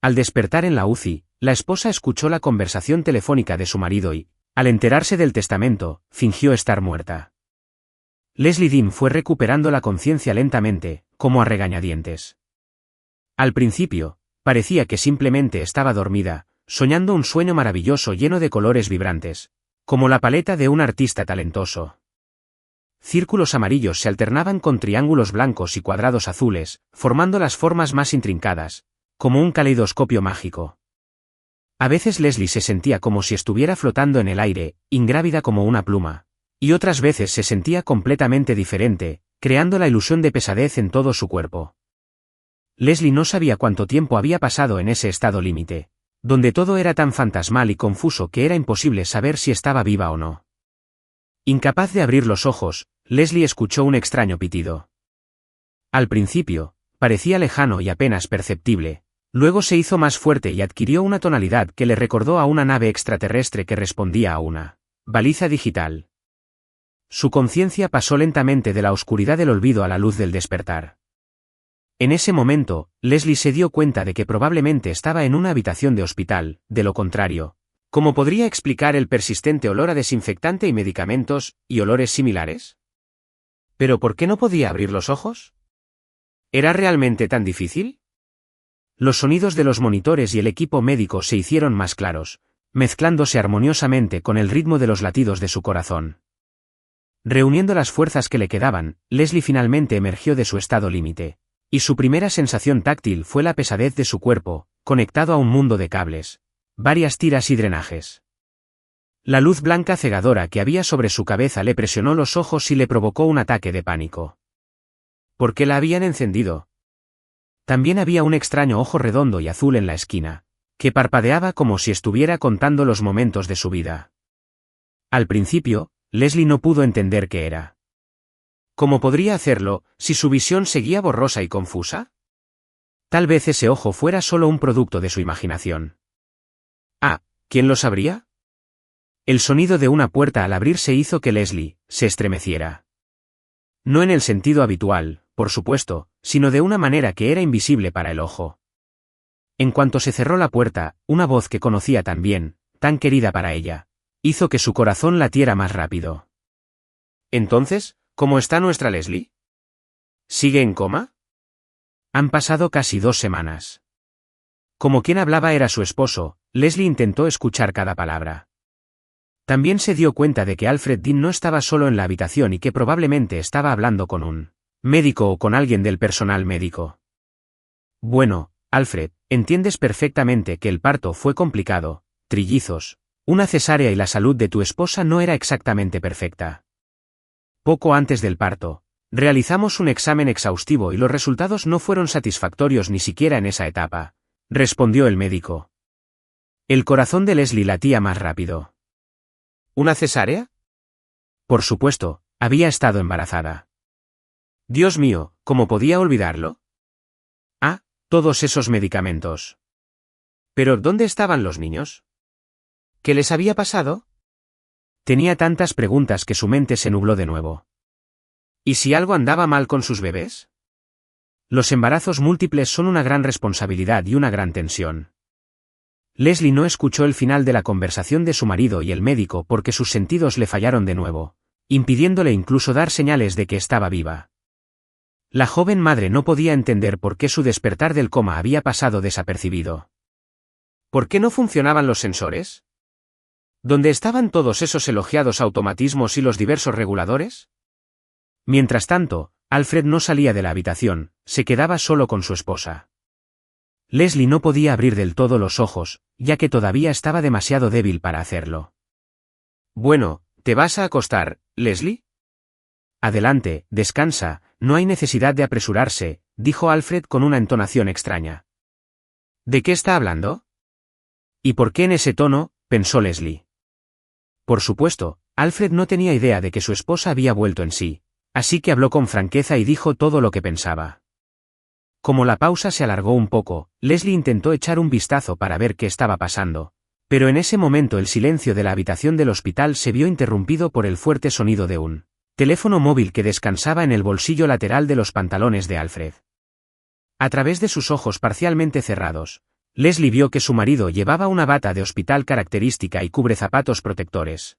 Al despertar en la UCI, la esposa escuchó la conversación telefónica de su marido y, al enterarse del testamento, fingió estar muerta. Leslie Dean fue recuperando la conciencia lentamente, como a regañadientes. Al principio, parecía que simplemente estaba dormida, soñando un sueño maravilloso lleno de colores vibrantes, como la paleta de un artista talentoso. Círculos amarillos se alternaban con triángulos blancos y cuadrados azules, formando las formas más intrincadas, como un caleidoscopio mágico. A veces Leslie se sentía como si estuviera flotando en el aire, ingrávida como una pluma, y otras veces se sentía completamente diferente, creando la ilusión de pesadez en todo su cuerpo. Leslie no sabía cuánto tiempo había pasado en ese estado límite, donde todo era tan fantasmal y confuso que era imposible saber si estaba viva o no. Incapaz de abrir los ojos, Leslie escuchó un extraño pitido. Al principio, parecía lejano y apenas perceptible, luego se hizo más fuerte y adquirió una tonalidad que le recordó a una nave extraterrestre que respondía a una baliza digital. Su conciencia pasó lentamente de la oscuridad del olvido a la luz del despertar. En ese momento, Leslie se dio cuenta de que probablemente estaba en una habitación de hospital, de lo contrario, ¿cómo podría explicar el persistente olor a desinfectante y medicamentos, y olores similares? ¿Pero por qué no podía abrir los ojos? ¿Era realmente tan difícil? Los sonidos de los monitores y el equipo médico se hicieron más claros, mezclándose armoniosamente con el ritmo de los latidos de su corazón. Reuniendo las fuerzas que le quedaban, Leslie finalmente emergió de su estado límite, y su primera sensación táctil fue la pesadez de su cuerpo, conectado a un mundo de cables, varias tiras y drenajes. La luz blanca cegadora que había sobre su cabeza le presionó los ojos y le provocó un ataque de pánico. ¿Por qué la habían encendido? También había un extraño ojo redondo y azul en la esquina, que parpadeaba como si estuviera contando los momentos de su vida. Al principio, Leslie no pudo entender qué era. ¿Cómo podría hacerlo, si su visión seguía borrosa y confusa? Tal vez ese ojo fuera solo un producto de su imaginación. Ah, ¿quién lo sabría? El sonido de una puerta al abrirse hizo que Leslie se estremeciera. No en el sentido habitual, por supuesto, sino de una manera que era invisible para el ojo. En cuanto se cerró la puerta, una voz que conocía tan bien, tan querida para ella, hizo que su corazón latiera más rápido. Entonces, ¿cómo está nuestra Leslie? ¿Sigue en coma? Han pasado casi 2 semanas. Como quien hablaba era su esposo, Leslie intentó escuchar cada palabra. También se dio cuenta de que Alfred Dean no estaba solo en la habitación y que probablemente estaba hablando con un médico o con alguien del personal médico. Bueno, Alfred, entiendes perfectamente que el parto fue complicado, trillizos, una cesárea y la salud de tu esposa no era exactamente perfecta. Poco antes del parto, realizamos un examen exhaustivo y los resultados no fueron satisfactorios ni siquiera en esa etapa, respondió el médico. El corazón de Leslie latía más rápido. ¿Una cesárea? Por supuesto, había estado embarazada. Dios mío, ¿cómo podía olvidarlo? Ah, todos esos medicamentos. ¿Pero dónde estaban los niños? ¿Qué les había pasado? Tenía tantas preguntas que su mente se nubló de nuevo. ¿Y si algo andaba mal con sus bebés? Los embarazos múltiples son una gran responsabilidad y una gran tensión. Leslie no escuchó el final de la conversación de su marido y el médico porque sus sentidos le fallaron de nuevo, impidiéndole incluso dar señales de que estaba viva. La joven madre no podía entender por qué su despertar del coma había pasado desapercibido. ¿Por qué no funcionaban los sensores? ¿Dónde estaban todos esos elogiados automatismos y los diversos reguladores? Mientras tanto, Alfred no salía de la habitación, se quedaba solo con su esposa. Leslie no podía abrir del todo los ojos, ya que todavía estaba demasiado débil para hacerlo. Bueno, ¿te vas a acostar, Leslie? Adelante, descansa, no hay necesidad de apresurarse, dijo Alfred con una entonación extraña. ¿De qué está hablando? ¿Y por qué en ese tono?, pensó Leslie. Por supuesto, Alfred no tenía idea de que su esposa había vuelto en sí, así que habló con franqueza y dijo todo lo que pensaba. Como la pausa se alargó un poco, Leslie intentó echar un vistazo para ver qué estaba pasando, pero en ese momento el silencio de la habitación del hospital se vio interrumpido por el fuerte sonido de un teléfono móvil que descansaba en el bolsillo lateral de los pantalones de Alfred. A través de sus ojos parcialmente cerrados, Leslie vio que su marido llevaba una bata de hospital característica y cubrezapatos protectores.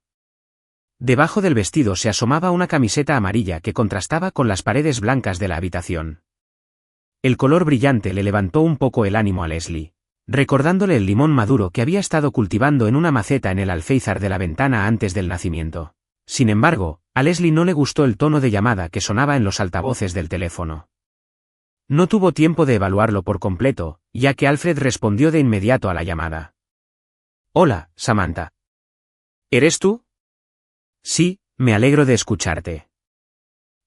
Debajo del vestido se asomaba una camiseta amarilla que contrastaba con las paredes blancas de la habitación. El color brillante le levantó un poco el ánimo a Leslie, recordándole el limón maduro que había estado cultivando en una maceta en el alféizar de la ventana antes del nacimiento. Sin embargo, a Leslie no le gustó el tono de llamada que sonaba en los altavoces del teléfono. No tuvo tiempo de evaluarlo por completo, ya que Alfred respondió de inmediato a la llamada. «Hola, Samantha. ¿Eres tú?» «Sí, me alegro de escucharte.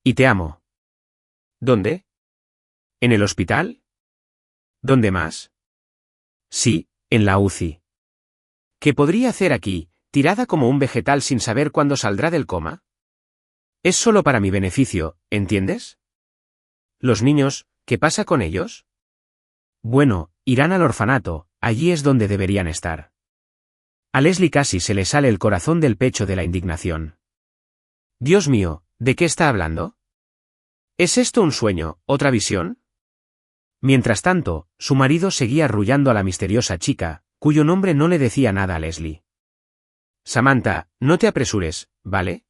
Y te amo». «¿Dónde? ¿En el hospital? ¿Dónde más?» «Sí, en la UCI». «¿Qué podría hacer aquí, tirada como un vegetal sin saber cuándo saldrá del coma?» «Es solo para mi beneficio, ¿entiendes? Los niños, ¿qué pasa con ellos?» «Bueno, irán al orfanato, allí es donde deberían estar». A Leslie casi se le sale el corazón del pecho de la indignación. «Dios mío, ¿de qué está hablando? ¿Es esto un sueño, otra visión?» Mientras tanto, su marido seguía arrullando a la misteriosa chica, cuyo nombre no le decía nada a Leslie. «Samantha, no te apresures, ¿vale?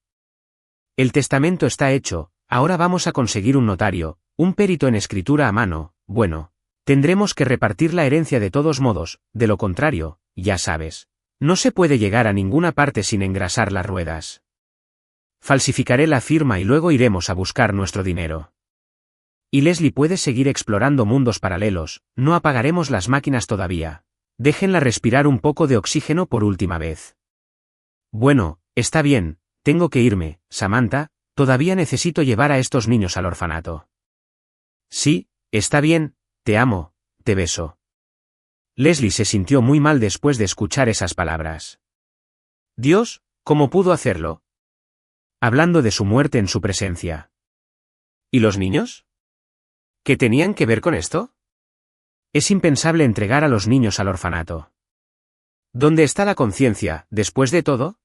El testamento está hecho, ahora vamos a conseguir un notario, un perito en escritura a mano, bueno, tendremos que repartir la herencia de todos modos, de lo contrario, ya sabes, no se puede llegar a ninguna parte sin engrasar las ruedas. Falsificaré la firma y luego iremos a buscar nuestro dinero. Y Leslie puede seguir explorando mundos paralelos, no apagaremos las máquinas todavía. Déjenla respirar un poco de oxígeno por última vez». «Bueno, está bien, tengo que irme, Samantha, todavía necesito llevar a estos niños al orfanato». «Sí, está bien, te amo, te beso». Leslie se sintió muy mal después de escuchar esas palabras. Dios, ¿cómo pudo hacerlo? Hablando de su muerte en su presencia. ¿Y los niños? ¿Qué tenían que ver con esto? Es impensable entregar a los niños al orfanato. ¿Dónde está la conciencia, después de todo?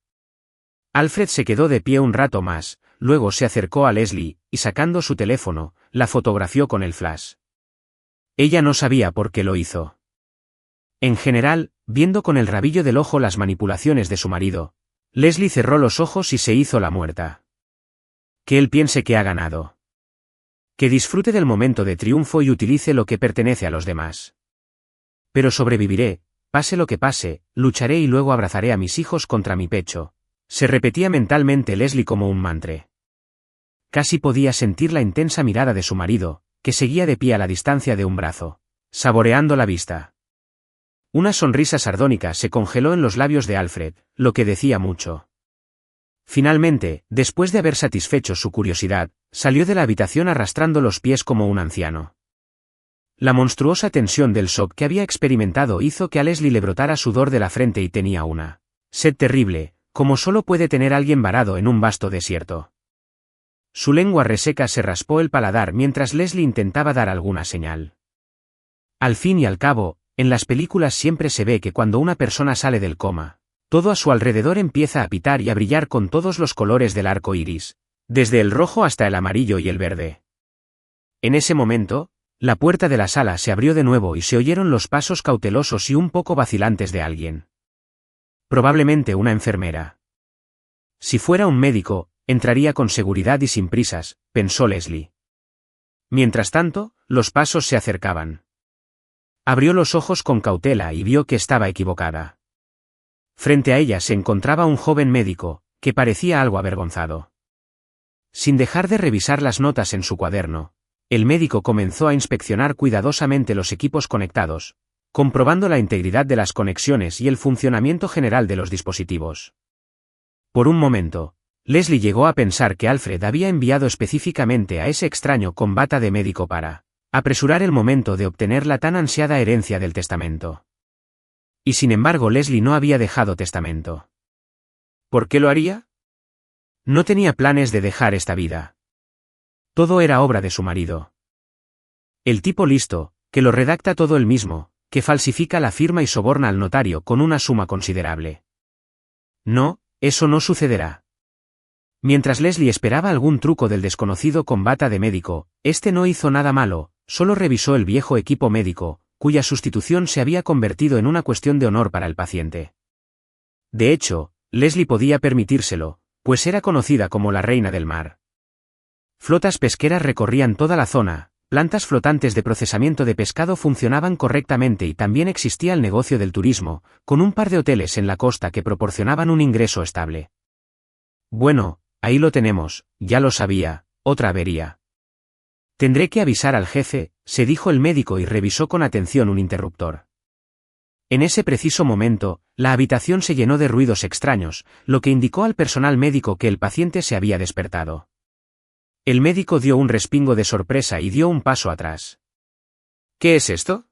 Alfred se quedó de pie un rato más, luego se acercó a Leslie, y sacando su teléfono, la fotografió con el flash. Ella no sabía por qué lo hizo. En general, viendo con el rabillo del ojo las manipulaciones de su marido, Leslie cerró los ojos y se hizo la muerta. Que él piense que ha ganado. Que disfrute del momento de triunfo y utilice lo que pertenece a los demás. Pero sobreviviré, pase lo que pase, lucharé y luego abrazaré a mis hijos contra mi pecho. Se repetía mentalmente Leslie como un mantra. Casi podía sentir la intensa mirada de su marido, que seguía de pie a la distancia de un brazo, saboreando la vista. Una sonrisa sardónica se congeló en los labios de Alfred, lo que decía mucho. Finalmente, después de haber satisfecho su curiosidad, salió de la habitación arrastrando los pies como un anciano. La monstruosa tensión del shock que había experimentado hizo que a Leslie le brotara sudor de la frente y tenía una sed terrible, como solo puede tener alguien varado en un vasto desierto. Su lengua reseca se raspó el paladar mientras Leslie intentaba dar alguna señal. Al fin y al cabo, en las películas siempre se ve que cuando una persona sale del coma, todo a su alrededor empieza a pitar y a brillar con todos los colores del arco iris, desde el rojo hasta el amarillo y el verde. En ese momento, la puerta de la sala se abrió de nuevo y se oyeron los pasos cautelosos y un poco vacilantes de alguien. Probablemente una enfermera. Si fuera un médico, entraría con seguridad y sin prisas, pensó Leslie. Mientras tanto, los pasos se acercaban. Abrió los ojos con cautela y vio que estaba equivocada. Frente a ella se encontraba un joven médico, que parecía algo avergonzado. Sin dejar de revisar las notas en su cuaderno, el médico comenzó a inspeccionar cuidadosamente los equipos conectados, comprobando la integridad de las conexiones y el funcionamiento general de los dispositivos. Por un momento, Leslie llegó a pensar que Alfred había enviado específicamente a ese extraño con bata de médico para apresurar el momento de obtener la tan ansiada herencia del testamento. Y sin embargo Leslie no había dejado testamento. ¿Por qué lo haría? No tenía planes de dejar esta vida. Todo era obra de su marido. El tipo listo, que lo redacta todo él mismo, que falsifica la firma y soborna al notario con una suma considerable. No, eso no sucederá. Mientras Leslie esperaba algún truco del desconocido con bata de médico, este no hizo nada malo, solo revisó el viejo equipo médico, cuya sustitución se había convertido en una cuestión de honor para el paciente. De hecho, Leslie podía permitírselo, pues era conocida como la reina del mar. Flotas pesqueras recorrían toda la zona, plantas flotantes de procesamiento de pescado funcionaban correctamente y también existía el negocio del turismo, con un par de hoteles en la costa que proporcionaban un ingreso estable. Bueno, ahí lo tenemos, ya lo sabía, otra avería. Tendré que avisar al jefe, se dijo el médico y revisó con atención un interruptor. En ese preciso momento, la habitación se llenó de ruidos extraños, lo que indicó al personal médico que el paciente se había despertado. El médico dio un respingo de sorpresa y dio un paso atrás. ¿Qué es esto?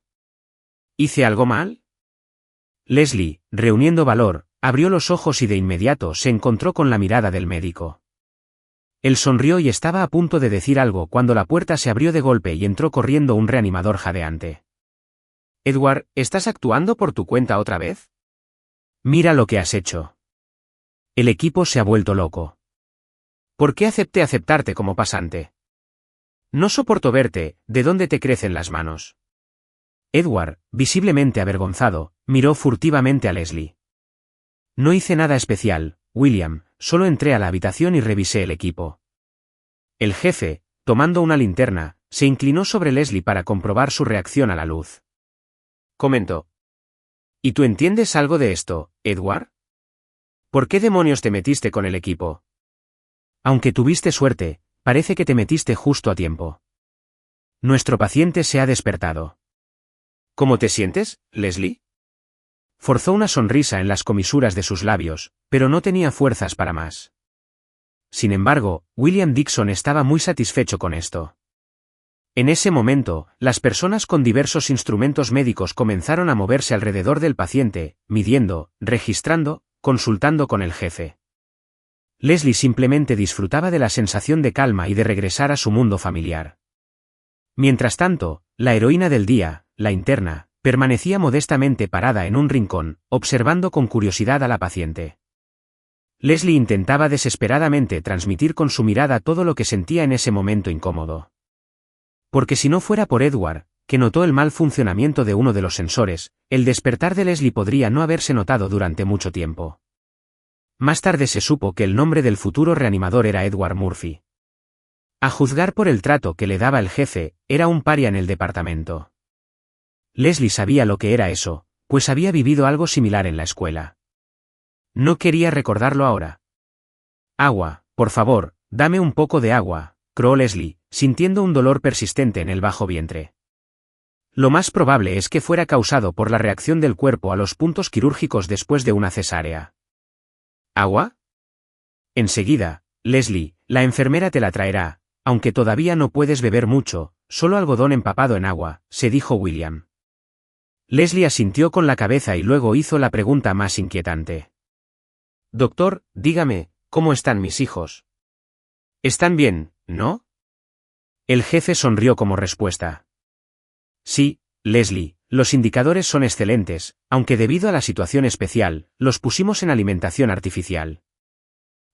¿Hice algo mal? Leslie, reuniendo valor, abrió los ojos y de inmediato se encontró con la mirada del médico. Él sonrió y estaba a punto de decir algo cuando la puerta se abrió de golpe y entró corriendo un reanimador jadeante. Edward, ¿estás actuando por tu cuenta otra vez? Mira lo que has hecho. El equipo se ha vuelto loco. ¿Por qué acepté aceptarte como pasante? No soporto verte, ¿de dónde te crecen las manos? Edward, visiblemente avergonzado, miró furtivamente a Leslie. No hice nada especial, William, solo entré a la habitación y revisé el equipo. El jefe, tomando una linterna, se inclinó sobre Leslie para comprobar su reacción a la luz. Comentó. ¿Y tú entiendes algo de esto, Edward? ¿Por qué demonios te metiste con el equipo? Aunque tuviste suerte, parece que te metiste justo a tiempo. Nuestro paciente se ha despertado. ¿Cómo te sientes, Leslie? Forzó una sonrisa en las comisuras de sus labios, pero no tenía fuerzas para más. Sin embargo, William Dixon estaba muy satisfecho con esto. En ese momento, las personas con diversos instrumentos médicos comenzaron a moverse alrededor del paciente, midiendo, registrando, consultando con el jefe. Leslie simplemente disfrutaba de la sensación de calma y de regresar a su mundo familiar. Mientras tanto, la heroína del día, la interna, permanecía modestamente parada en un rincón, observando con curiosidad a la paciente. Leslie intentaba desesperadamente transmitir con su mirada todo lo que sentía en ese momento incómodo. Porque si no fuera por Edward, que notó el mal funcionamiento de uno de los sensores, el despertar de Leslie podría no haberse notado durante mucho tiempo. Más tarde se supo que el nombre del futuro reanimador era Edward Murphy. A juzgar por el trato que le daba el jefe, era un paria en el departamento. Leslie sabía lo que era eso, pues había vivido algo similar en la escuela. No quería recordarlo ahora. Agua, por favor, dame un poco de agua, croó Leslie, sintiendo un dolor persistente en el bajo vientre. Lo más probable es que fuera causado por la reacción del cuerpo a los puntos quirúrgicos después de una cesárea. ¿Agua? Enseguida, Leslie, la enfermera te la traerá, aunque todavía no puedes beber mucho, solo algodón empapado en agua, se dijo William. Leslie asintió con la cabeza y luego hizo la pregunta más inquietante. Doctor, dígame, ¿cómo están mis hijos? Están bien, ¿no? El jefe sonrió como respuesta. Sí, Leslie, los indicadores son excelentes, aunque debido a la situación especial, los pusimos en alimentación artificial.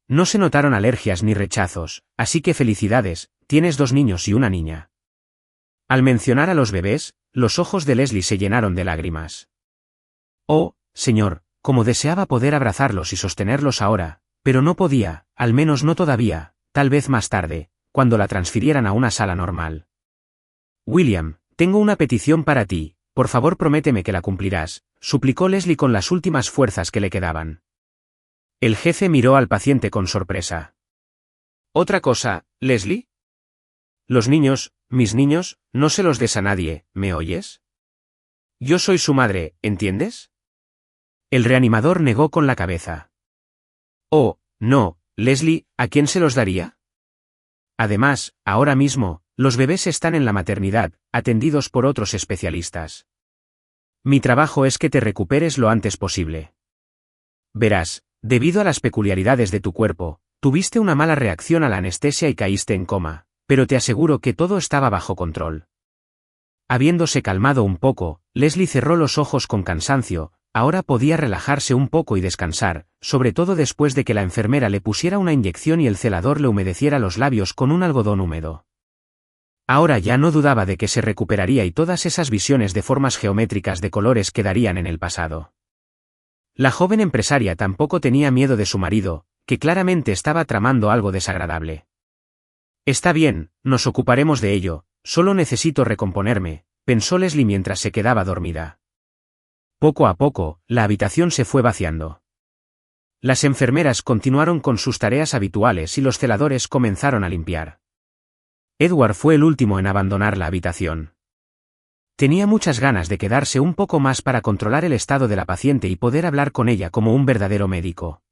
No se notaron alergias ni rechazos, así que felicidades, tienes 2 niños y una niña. Al mencionar a los bebés, los ojos de Leslie se llenaron de lágrimas. Oh, señor, como deseaba poder abrazarlos y sostenerlos ahora, pero no podía, al menos no todavía, tal vez más tarde, cuando la transfirieran a una sala normal. William, tengo una petición para ti, por favor prométeme que la cumplirás, suplicó Leslie con las últimas fuerzas que le quedaban. El jefe miró al paciente con sorpresa. ¿Otra cosa, Leslie? Los niños, mis niños, no se los des a nadie, ¿me oyes? Yo soy su madre, ¿entiendes? El reanimador negó con la cabeza. Oh, no, Leslie, ¿a quién se los daría? Además, ahora mismo, los bebés están en la maternidad, atendidos por otros especialistas. Mi trabajo es que te recuperes lo antes posible. Verás, debido a las peculiaridades de tu cuerpo, tuviste una mala reacción a la anestesia y caíste en coma, pero te aseguro que todo estaba bajo control. Habiéndose calmado un poco, Leslie cerró los ojos con cansancio, ahora podía relajarse un poco y descansar, sobre todo después de que la enfermera le pusiera una inyección y el celador le humedeciera los labios con un algodón húmedo. Ahora ya no dudaba de que se recuperaría y todas esas visiones de formas geométricas de colores quedarían en el pasado. La joven empresaria tampoco tenía miedo de su marido, que claramente estaba tramando algo desagradable. Está bien, nos ocuparemos de ello, solo necesito recomponerme, pensó Leslie mientras se quedaba dormida. Poco a poco, la habitación se fue vaciando. Las enfermeras continuaron con sus tareas habituales y los celadores comenzaron a limpiar. Edward fue el último en abandonar la habitación. Tenía muchas ganas de quedarse un poco más para controlar el estado de la paciente y poder hablar con ella como un verdadero médico.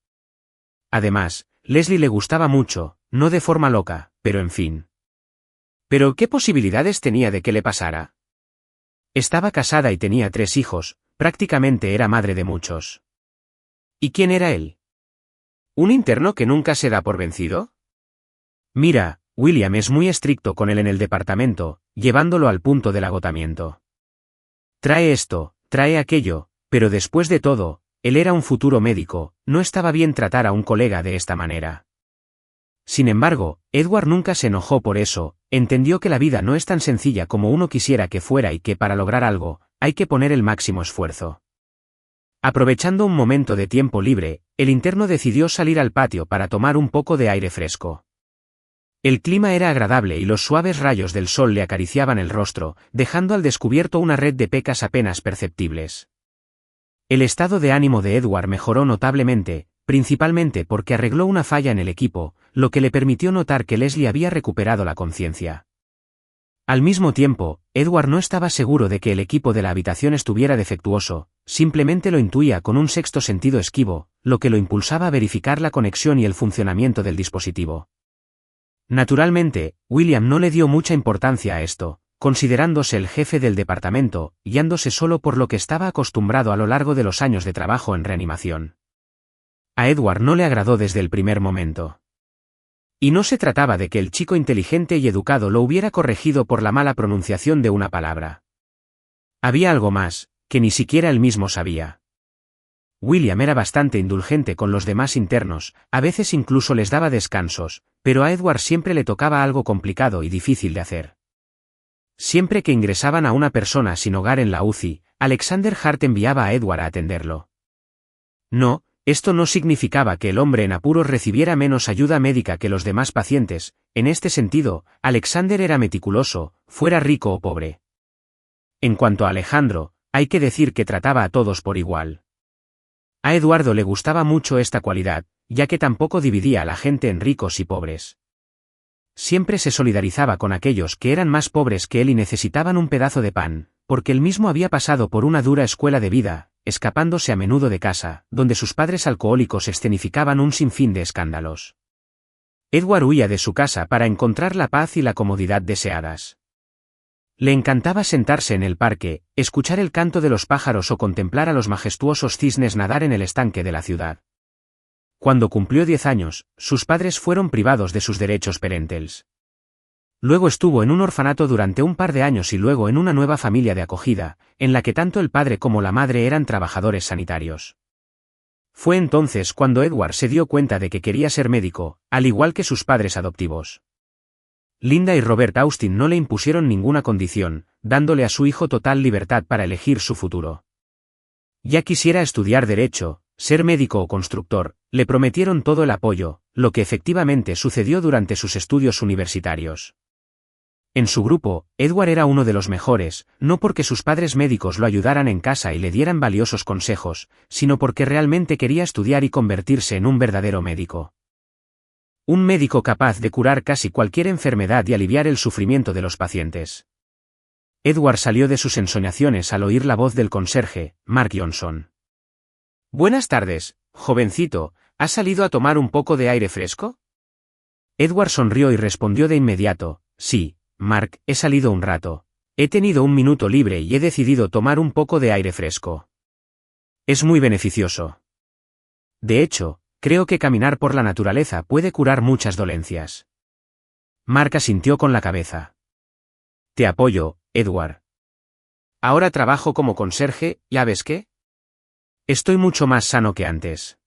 Además, Leslie le gustaba mucho, no de forma loca, pero en fin. ¿Pero qué posibilidades tenía de que le pasara? Estaba casada y tenía 3 hijos, prácticamente era madre de muchos. ¿Y quién era él? ¿Un interno que nunca se da por vencido? Mira, William es muy estricto con él en el departamento, llevándolo al punto del agotamiento. Trae esto, trae aquello, pero después de todo, él era un futuro médico, no estaba bien tratar a un colega de esta manera. Sin embargo, Edward nunca se enojó por eso, entendió que la vida no es tan sencilla como uno quisiera que fuera y que para lograr algo, hay que poner el máximo esfuerzo. Aprovechando un momento de tiempo libre, el interno decidió salir al patio para tomar un poco de aire fresco. El clima era agradable y los suaves rayos del sol le acariciaban el rostro, dejando al descubierto una red de pecas apenas perceptibles. El estado de ánimo de Edward mejoró notablemente, principalmente porque arregló una falla en el equipo, lo que le permitió notar que Leslie había recuperado la conciencia. Al mismo tiempo, Edward no estaba seguro de que el equipo de la habitación estuviera defectuoso, simplemente lo intuía con un sexto sentido esquivo, lo que lo impulsaba a verificar la conexión y el funcionamiento del dispositivo. Naturalmente, William no le dio mucha importancia a esto, considerándose el jefe del departamento, guiándose solo por lo que estaba acostumbrado a lo largo de los años de trabajo en reanimación. A Edward no le agradó desde el primer momento. Y no se trataba de que el chico inteligente y educado lo hubiera corregido por la mala pronunciación de una palabra. Había algo más, que ni siquiera él mismo sabía. William era bastante indulgente con los demás internos, a veces incluso les daba descansos, pero a Edward siempre le tocaba algo complicado y difícil de hacer. Siempre que ingresaban a una persona sin hogar en la UCI, Alexander Hart enviaba a Edward a atenderlo. No, esto no significaba que el hombre en apuros recibiera menos ayuda médica que los demás pacientes, en este sentido, Alexander era meticuloso, fuera rico o pobre. En cuanto a Alejandro, hay que decir que trataba a todos por igual. A Eduardo le gustaba mucho esta cualidad, ya que tampoco dividía a la gente en ricos y pobres. Siempre se solidarizaba con aquellos que eran más pobres que él y necesitaban un pedazo de pan, porque él mismo había pasado por una dura escuela de vida, escapándose a menudo de casa, donde sus padres alcohólicos escenificaban un sinfín de escándalos. Edward huía de su casa para encontrar la paz y la comodidad deseadas. Le encantaba sentarse en el parque, escuchar el canto de los pájaros o contemplar a los majestuosos cisnes nadar en el estanque de la ciudad. Cuando cumplió 10 años, sus padres fueron privados de sus derechos parentales. Luego estuvo en un orfanato durante un par de años y luego en una nueva familia de acogida, en la que tanto el padre como la madre eran trabajadores sanitarios. Fue entonces cuando Edward se dio cuenta de que quería ser médico, al igual que sus padres adoptivos. Linda y Robert Austin no le impusieron ninguna condición, dándole a su hijo total libertad para elegir su futuro. Ya quisiera estudiar derecho, ser médico o constructor, le prometieron todo el apoyo, lo que efectivamente sucedió durante sus estudios universitarios. En su grupo, Edward era uno de los mejores, no porque sus padres médicos lo ayudaran en casa y le dieran valiosos consejos, sino porque realmente quería estudiar y convertirse en un verdadero médico. Un médico capaz de curar casi cualquier enfermedad y aliviar el sufrimiento de los pacientes. Edward salió de sus ensoñaciones al oír la voz del conserje, Mark Johnson. «Buenas tardes, jovencito, ¿has salido a tomar un poco de aire fresco?» Edward sonrió y respondió de inmediato, «Sí, Mark, he salido un rato. He tenido un minuto libre y he decidido tomar un poco de aire fresco. Es muy beneficioso. De hecho, creo que caminar por la naturaleza puede curar muchas dolencias». Mark asintió con la cabeza. «Te apoyo, Edward. Ahora trabajo como conserje, ¿ya ves qué? Estoy mucho más sano que antes.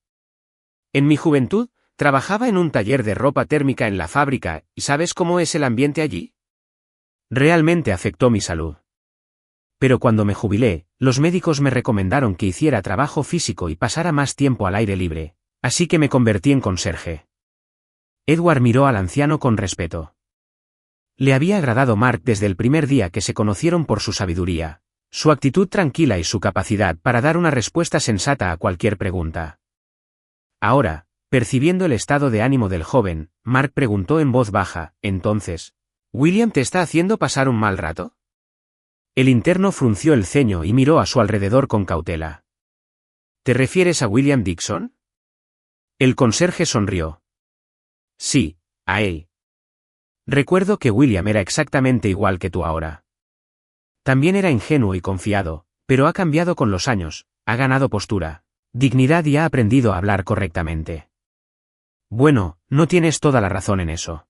En mi juventud, trabajaba en un taller de ropa térmica en la fábrica, ¿y sabes cómo es el ambiente allí? Realmente afectó mi salud. Pero cuando me jubilé, los médicos me recomendaron que hiciera trabajo físico y pasara más tiempo al aire libre, así que me convertí en conserje. Edward miró al anciano con respeto. Le había agradado Mark desde el primer día que se conocieron por su sabiduría, su actitud tranquila y su capacidad para dar una respuesta sensata a cualquier pregunta. Ahora, percibiendo el estado de ánimo del joven, Mark preguntó en voz baja, entonces, ¿William te está haciendo pasar un mal rato? El interno frunció el ceño y miró a su alrededor con cautela. ¿Te refieres a William Dixon? El conserje sonrió. Sí, a él. Recuerdo que William era exactamente igual que tú ahora. También era ingenuo y confiado, pero ha cambiado con los años, ha ganado postura, dignidad y ha aprendido a hablar correctamente. Bueno, no tienes toda la razón en eso.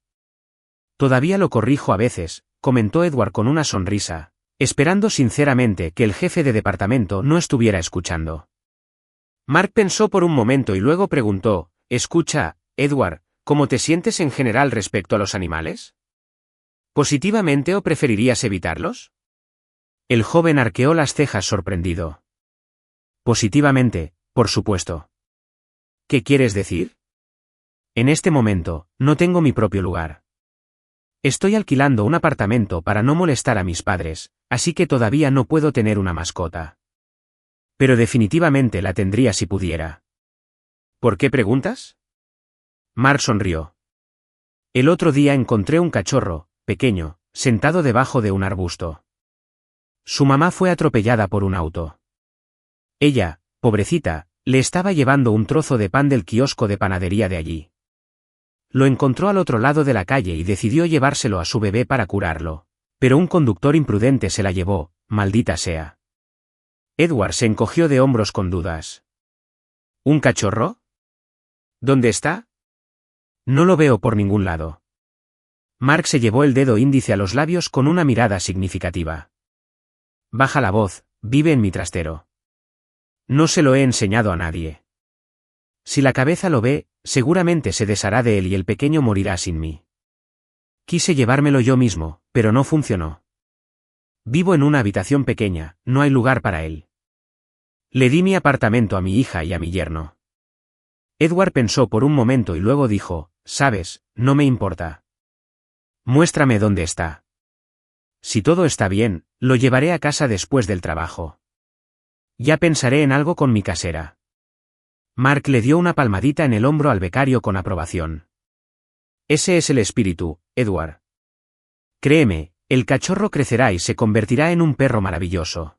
Todavía lo corrijo a veces, comentó Edward con una sonrisa, esperando sinceramente que el jefe de departamento no estuviera escuchando. Mark pensó por un momento y luego preguntó, escucha, Edward, ¿cómo te sientes en general respecto a los animales? ¿Positivamente o preferirías evitarlos? El joven arqueó las cejas sorprendido. Positivamente, por supuesto. ¿Qué quieres decir? En este momento, no tengo mi propio lugar. Estoy alquilando un apartamento para no molestar a mis padres, así que todavía no puedo tener una mascota. Pero definitivamente la tendría si pudiera. ¿Por qué preguntas? Mark sonrió. El otro día encontré un cachorro, pequeño, sentado debajo de un arbusto. Su mamá fue atropellada por un auto. Ella, pobrecita, le estaba llevando un trozo de pan del kiosco de panadería de allí. Lo encontró al otro lado de la calle y decidió llevárselo a su bebé para curarlo, pero un conductor imprudente se la llevó, maldita sea. Edward se encogió de hombros con dudas. ¿Un cachorro? ¿Dónde está? No lo veo por ningún lado. Mark se llevó el dedo índice a los labios con una mirada significativa. Baja la voz, vive en mi trastero. No se lo he enseñado a nadie. Si la cabeza lo ve, seguramente se deshará de él y el pequeño morirá sin mí. Quise llevármelo yo mismo, pero no funcionó. Vivo en una habitación pequeña, no hay lugar para él. Le di mi apartamento a mi hija y a mi yerno. Edward pensó por un momento y luego dijo, sabes, no me importa. Muéstrame dónde está. Si todo está bien, lo llevaré a casa después del trabajo. Ya pensaré en algo con mi casera. Mark le dio una palmadita en el hombro al becario con aprobación. Ese es el espíritu, Edward. Créeme, el cachorro crecerá y se convertirá en un perro maravilloso.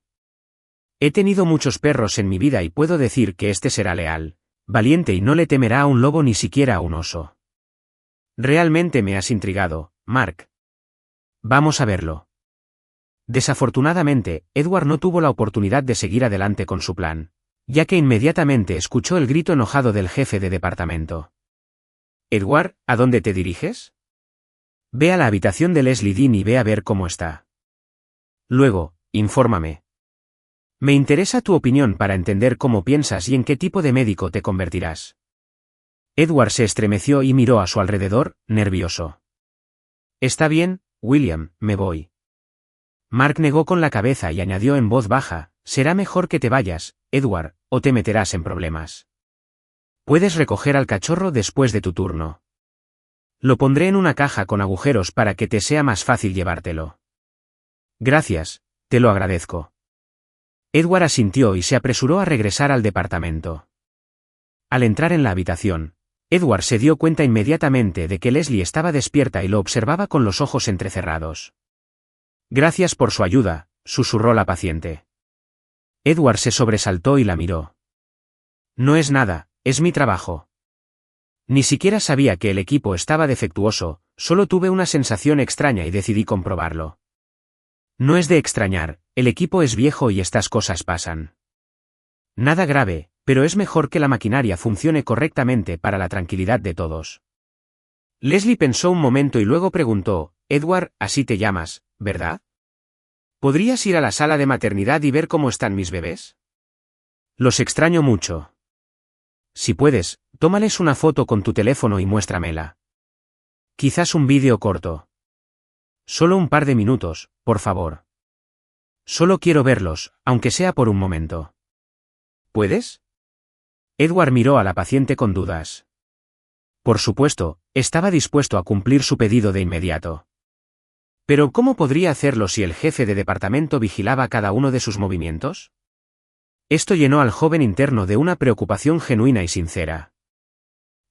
He tenido muchos perros en mi vida y puedo decir que este será leal, valiente y no le temerá a un lobo ni siquiera a un oso. Realmente me has intrigado, Mark. Vamos a verlo. Desafortunadamente, Edward no tuvo la oportunidad de seguir adelante con su plan, ya que inmediatamente escuchó el grito enojado del jefe de departamento. Edward, ¿a dónde te diriges? Ve a la habitación de Leslie Dean y ve a ver cómo está. Luego, infórmame. Me interesa tu opinión para entender cómo piensas y en qué tipo de médico te convertirás. Edward se estremeció y miró a su alrededor, nervioso. Está bien, William, me voy. Mark negó con la cabeza y añadió en voz baja, será mejor que te vayas, Edward, o te meterás en problemas. Puedes recoger al cachorro después de tu turno. Lo pondré en una caja con agujeros para que te sea más fácil llevártelo. Gracias, te lo agradezco. Edward asintió y se apresuró a regresar al departamento. Al entrar en la habitación, Edward se dio cuenta inmediatamente de que Leslie estaba despierta y lo observaba con los ojos entrecerrados. Gracias por su ayuda, susurró la paciente. Edward se sobresaltó y la miró. No es nada, es mi trabajo. Ni siquiera sabía que el equipo estaba defectuoso, solo tuve una sensación extraña y decidí comprobarlo. No es de extrañar, el equipo es viejo y estas cosas pasan. Nada grave, pero es mejor que la maquinaria funcione correctamente para la tranquilidad de todos. Leslie pensó un momento y luego preguntó, Edward, así te llamas, ¿verdad? ¿Podrías ir a la sala de maternidad y ver cómo están mis bebés? Los extraño mucho. Si puedes, tómales una foto con tu teléfono y muéstramela. Quizás un vídeo corto. Solo un par de minutos, por favor. Solo quiero verlos, aunque sea por un momento. ¿Puedes? Edward miró a la paciente con dudas. Por supuesto, estaba dispuesto a cumplir su pedido de inmediato. Pero ¿cómo podría hacerlo si el jefe de departamento vigilaba cada uno de sus movimientos? Esto llenó al joven interno de una preocupación genuina y sincera.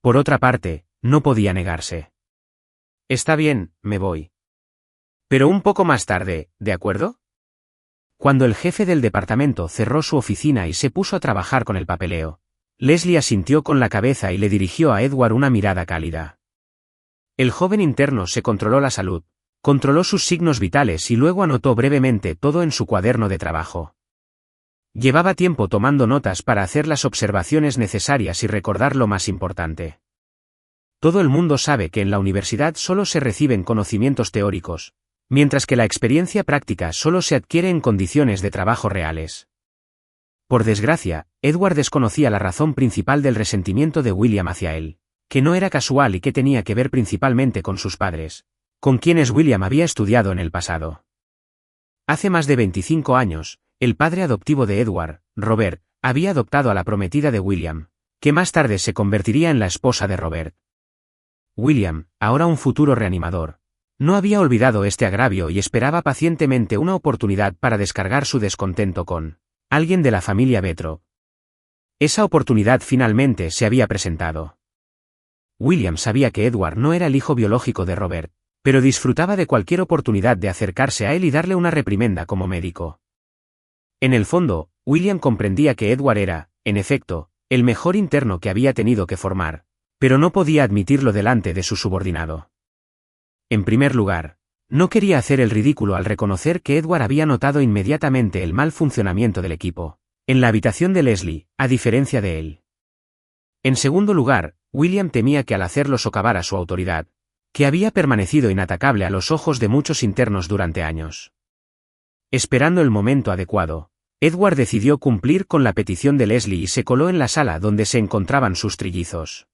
Por otra parte, no podía negarse. Está bien, me voy. Pero un poco más tarde, ¿de acuerdo? Cuando el jefe del departamento cerró su oficina y se puso a trabajar con el papeleo, Leslie asintió con la cabeza y le dirigió a Edward una mirada cálida. El joven interno se controló la salud, controló sus signos vitales y luego anotó brevemente todo en su cuaderno de trabajo. Llevaba tiempo tomando notas para hacer las observaciones necesarias y recordar lo más importante. Todo el mundo sabe que en la universidad solo se reciben conocimientos teóricos, mientras que la experiencia práctica solo se adquiere en condiciones de trabajo reales. Por desgracia, Edward desconocía la razón principal del resentimiento de William hacia él, que no era casual y que tenía que ver principalmente con sus padres, con quienes William había estudiado en el pasado. Hace más de 25 años, el padre adoptivo de Edward, Robert, había adoptado a la prometida de William, que más tarde se convertiría en la esposa de Robert. William, ahora un futuro reanimador, no había olvidado este agravio y esperaba pacientemente una oportunidad para descargar su descontento con alguien de la familia Vetro. Esa oportunidad finalmente se había presentado. William sabía que Edward no era el hijo biológico de Robert, pero disfrutaba de cualquier oportunidad de acercarse a él y darle una reprimenda como médico. En el fondo, William comprendía que Edward era, en efecto, el mejor interno que había tenido que formar, pero no podía admitirlo delante de su subordinado. En primer lugar, no quería hacer el ridículo al reconocer que Edward había notado inmediatamente el mal funcionamiento del equipo, en la habitación de Leslie, a diferencia de él. En segundo lugar, William temía que al hacerlo socavara su autoridad, que había permanecido inatacable a los ojos de muchos internos durante años. Esperando el momento adecuado, Edward decidió cumplir con la petición de Leslie y se coló en la sala donde se encontraban sus trillizos.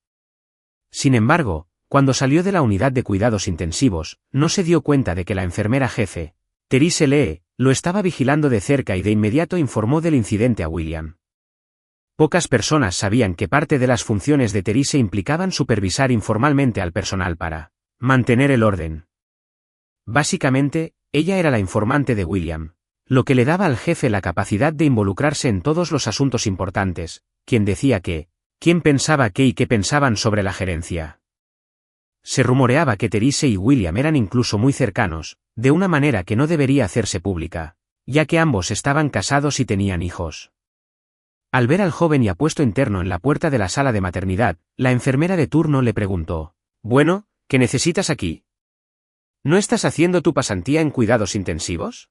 Sin embargo, cuando salió de la unidad de cuidados intensivos, no se dio cuenta de que la enfermera jefe, Therese Lee, lo estaba vigilando de cerca y de inmediato informó del incidente a William. Pocas personas sabían que parte de las funciones de Therese implicaban supervisar informalmente al personal para mantener el orden. Básicamente, ella era la informante de William, lo que le daba al jefe la capacidad de involucrarse en todos los asuntos importantes, quién decía qué, quién pensaba qué y qué pensaban sobre la gerencia. Se rumoreaba que Therese y William eran incluso muy cercanos, de una manera que no debería hacerse pública, ya que ambos estaban casados y tenían hijos. Al ver al joven y apuesto interno en la puerta de la sala de maternidad, la enfermera de turno le preguntó: «Bueno, ¿qué necesitas aquí? ¿No estás haciendo tu pasantía en cuidados intensivos?»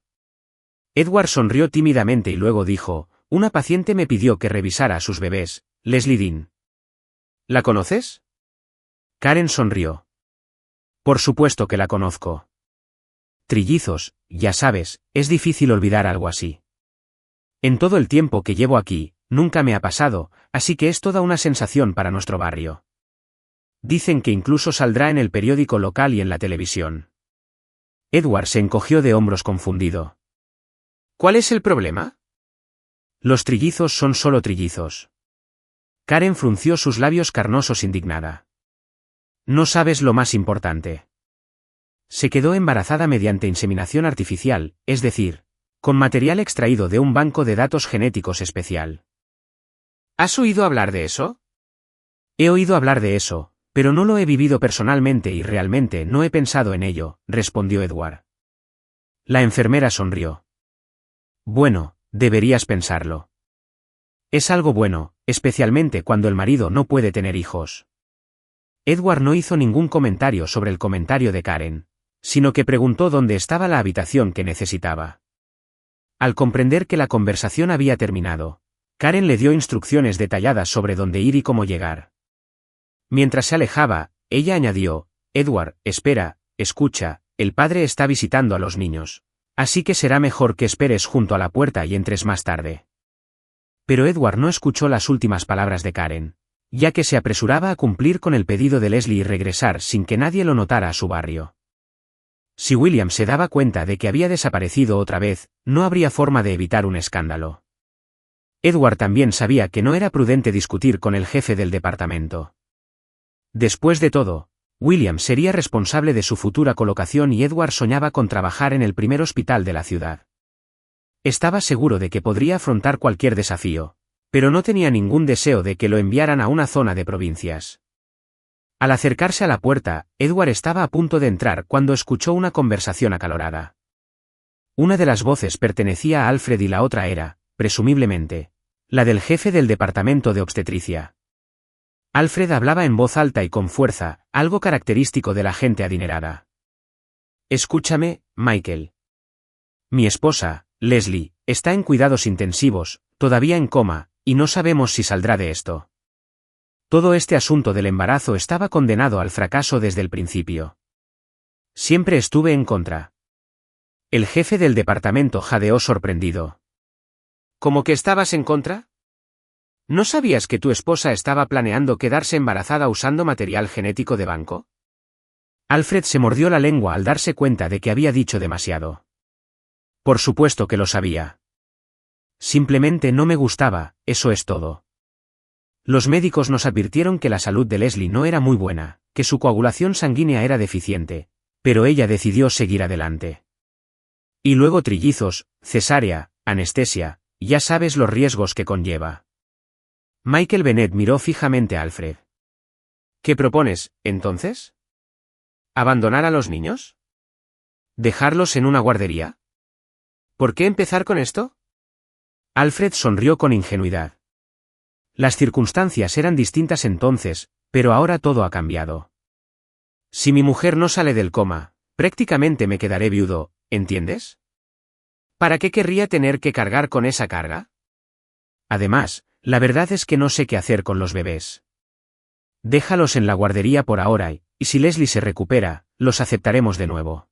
Edward sonrió tímidamente y luego dijo: «Una paciente me pidió que revisara a sus bebés, Leslie Dean». «¿La conoces?» Karen sonrió. «Por supuesto que la conozco. Trillizos, ya sabes, es difícil olvidar algo así. En todo el tiempo que llevo aquí, nunca me ha pasado, así que es toda una sensación para nuestro barrio. Dicen que incluso saldrá en el periódico local y en la televisión». Edward se encogió de hombros confundido. «¿Cuál es el problema?» «Los trillizos son solo trillizos». Karen frunció sus labios carnosos indignada. «No sabes lo más importante. Se quedó embarazada mediante inseminación artificial, es decir, con material extraído de un banco de datos genéticos especial». «¿Has oído hablar de eso?» «He oído hablar de eso, pero no lo he vivido personalmente y realmente no he pensado en ello», respondió Edward. La enfermera sonrió. «Bueno, deberías pensarlo. Es algo bueno, especialmente cuando el marido no puede tener hijos». Edward no hizo ningún comentario sobre el comentario de Karen, sino que preguntó dónde estaba la habitación que necesitaba. Al comprender que la conversación había terminado, Karen le dio instrucciones detalladas sobre dónde ir y cómo llegar. Mientras se alejaba, ella añadió: «Edward, espera, escucha, el padre está visitando a los niños, así que será mejor que esperes junto a la puerta y entres más tarde». Pero Edward no escuchó las últimas palabras de Karen, ya que se apresuraba a cumplir con el pedido de Leslie y regresar sin que nadie lo notara a su barrio. Si William se daba cuenta de que había desaparecido otra vez, no habría forma de evitar un escándalo. Edward también sabía que no era prudente discutir con el jefe del departamento. Después de todo, William sería responsable de su futura colocación y Edward soñaba con trabajar en el primer hospital de la ciudad. Estaba seguro de que podría afrontar cualquier desafío, pero no tenía ningún deseo de que lo enviaran a una zona de provincias. Al acercarse a la puerta, Edward estaba a punto de entrar cuando escuchó una conversación acalorada. Una de las voces pertenecía a Alfred y la otra era, presumiblemente, la del jefe del departamento de obstetricia. Alfred hablaba en voz alta y con fuerza, algo característico de la gente adinerada. Escúchame, Michael. Mi esposa, Leslie, está en cuidados intensivos, todavía en coma, y no sabemos si saldrá de esto. Todo este asunto del embarazo estaba condenado al fracaso desde el principio. Siempre estuve en contra. El jefe del departamento jadeó sorprendido. ¿Cómo que estabas en contra? ¿No sabías que tu esposa estaba planeando quedarse embarazada usando material genético de banco? Alfred se mordió la lengua al darse cuenta de que había dicho demasiado. Por supuesto que lo sabía. Simplemente no me gustaba, eso es todo. Los médicos nos advirtieron que la salud de Leslie no era muy buena, que su coagulación sanguínea era deficiente, pero ella decidió seguir adelante. Y luego trillizos, cesárea, anestesia, ya sabes los riesgos que conlleva. Michael Bennett miró fijamente a Alfred. ¿Qué propones, entonces? ¿Abandonar a los niños? ¿Dejarlos en una guardería? ¿Por qué empezar con esto? Alfred sonrió con ingenuidad. Las circunstancias eran distintas entonces, pero ahora todo ha cambiado. Si mi mujer no sale del coma, prácticamente me quedaré viudo, ¿entiendes? ¿Para qué querría tener que cargar con esa carga? Además, la verdad es que no sé qué hacer con los bebés. Déjalos en la guardería por ahora y si Leslie se recupera, los aceptaremos de nuevo.